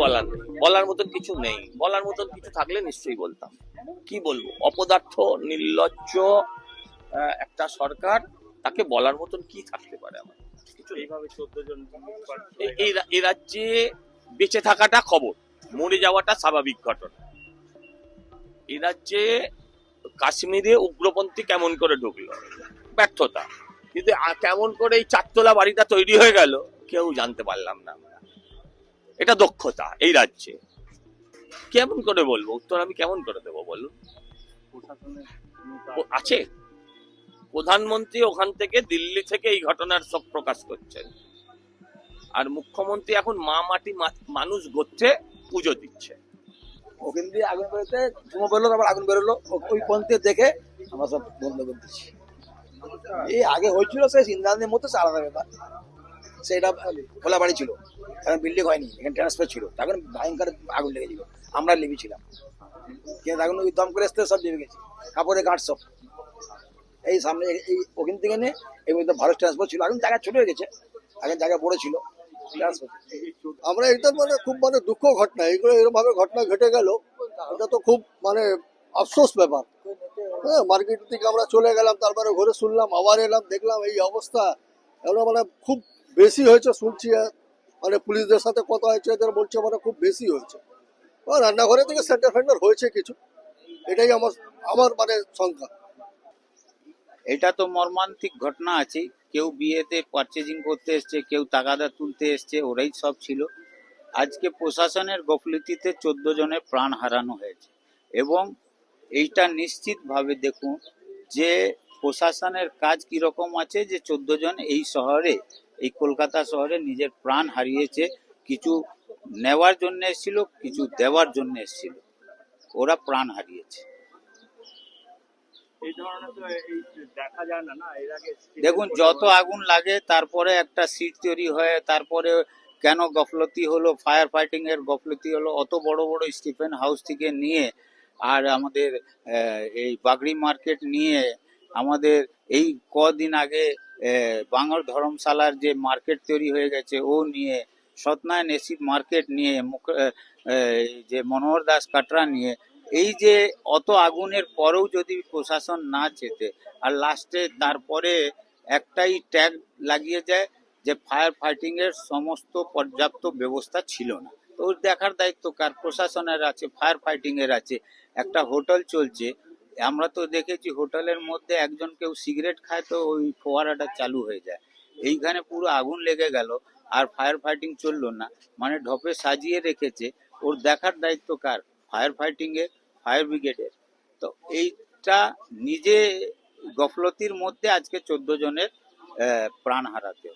বলার নেই, বলার মতন কিছু নেই। বলার মতন কিছু থাকলে নিশ্চয়ই বলতাম। কি বলবো, অপদার্থ নির্লজ্জ একটা সরকার, তাকে বলার মতন কি থাকতে পারে আমার কিছু নেই। এইভাবে 14 জন এই রাজ্যে বেঁচে থাকাটা খবর, মরে যাওয়াটা স্বাভাবিক ঘটনা। এই রাজ্যে কাশ্মীরে উগ্রপন্থী কেমন করে ঢুকলো, ব্যর্থতা। কিন্তু কেমন করে এই চারতলা বাড়িটা তৈরি হয়ে গেল কেউ জানতে পারলাম না আমরা। এটা দক্ষতা এই রাজ্যে। কেমন করে বলবো, উত্তর আমি কেমন করে দেবো বলুন? প্রশাসনের আছে প্রধানমন্ত্রী ওখান থেকে দিল্লি থেকে এই ঘটনার সব প্রকাশ করছেন, আর মুখ্যমন্ত্রী এখন মা মাটি মানুষ গোত্রে পুজো দিচ্ছে। ওখান দিয়ে আগুন বেরোতে ধুমো বেরোলো, তারপর আগুন বেরোলো, ওই পন্থে দেখে আমরা সব বন্ধ করে দিচ্ছি। এই আগে হয়েছিল সেই ইন্দ্রাণীর মতো আলাদা ব্যাপার, সেটা খোলা বাড়ি ছিল, এখন বিল্ডিং হয়নি, এখানে ট্রান্সফার ছিল, তখন ভয়ঙ্কর আগুন লেগেছিল, আমরা লেগেছিলাম, কিন্তু এখন ওই দম করে আসতে সব লেগে গেছে, কাপড়ে গাঁট সব। এই সামনে এই ওখান থেকে নিয়ে এই মধ্যে ভারত ট্রান্সফার ছিল, এখন জায়গা ছোট হয়ে গেছে, এখন জায়গা বড় ছিল ট্রান্সফার। আমরা এটা খুব দুঃখ ঘটনা, এগুলো এরকম ভাবে ঘটনা ঘটে গেল, এটা তো খুব আফসোস ব্যাপার। হ্যাঁ, মার্কেট থেকে আমরা চলে গেলাম, তারপরে ঘরে শুনলাম, আবার এলাম, দেখলাম এই অবস্থা। এগুলো খুব বেশি হয়েছে শুনছি, পুলিশদের সাথে কথা হয়েছে, এদের বলছে খুব বেশি হয়েছে। রান্নাঘরে থেকে সেন্টার ফেন্টার হয়েছে কিছু, এটাই আমার শঙ্কা। এটা তো মর্মান্তিক ঘটনা আছে। কেউ বিয়েতে পারচেজিং করতে এসছে, কেউ তাগাদা তুলতে এসছে, ওরাই সব ছিল। আজকে প্রশাসনের গাফিলতিতে 14 জনের প্রাণ হারানো হয়েছে, এবং এইটা নিশ্চিতভাবে দেখুন যে প্রশাসনের কাজ কিরকম আছে, যে 14 জন এই শহরে, এই কলকাতা শহরে নিজের প্রাণ হারিয়েছে। কিছু নেওয়ার জন্য এসেছিল, কিছু দেওয়ার জন্য এসেছিল, ওরা প্রাণ হারিয়েছে। এই ধরনের তো এই দেখা যায় না এর আগে। দেখুন, যত আগুন লাগে তারপরে একটা সিট তৈরি হয়, তারপরে কেন গাফলতি হলো, ফায়ার ফাইটিং এর গাফলতি হলো। অত বড় বড় স্টিফেন হাউস থেকে নিয়ে, আর আমাদের এই বাগড়ি মার্কেট নিয়ে, আমাদের এই কদিন আগে বাঙর ধর্মশালার যে মার্কেট তৈরি হয়ে গেছে ও নিয়ে, সত্যনারায়ণ এসি মার্কেট নিয়ে, যে মনোহর দাস কাটরা নিয়ে, এই যে অত আগুনের পরেও যদি প্রশাসন না যেতে, আর লাস্টে তারপরে একটাই ট্যাগ লাগিয়ে যায় যে ফায়ার ফাইটিং এর সমস্ত পর্যাপ্ত ব্যবস্থা ছিল না। তো ওর দেখার দায়িত্ব কার? প্রশাসনের আছে, ফায়ার ফাইটিং এর আছে। একটা হোটেল চলছে, আমরা তো দেখেছি হোটেলের মধ্যে একজন কেউ সিগারেট খায় তো ওই ফোয়ারাটা চালু হয়ে যায়। এইখানে পুরো আগুন লেগে গেল আর ফায়ার ফাইটিং চললো না, ঢপে সাজিয়ে রেখেছে। ওর দেখার দায়িত্ব কার? ফায়ার ফাইটিং এর, ফায়ার ব্রিগেডের। তো এইটা নিজে গফলতির মধ্যে আজকে 14 জনের প্রাণ হারাতে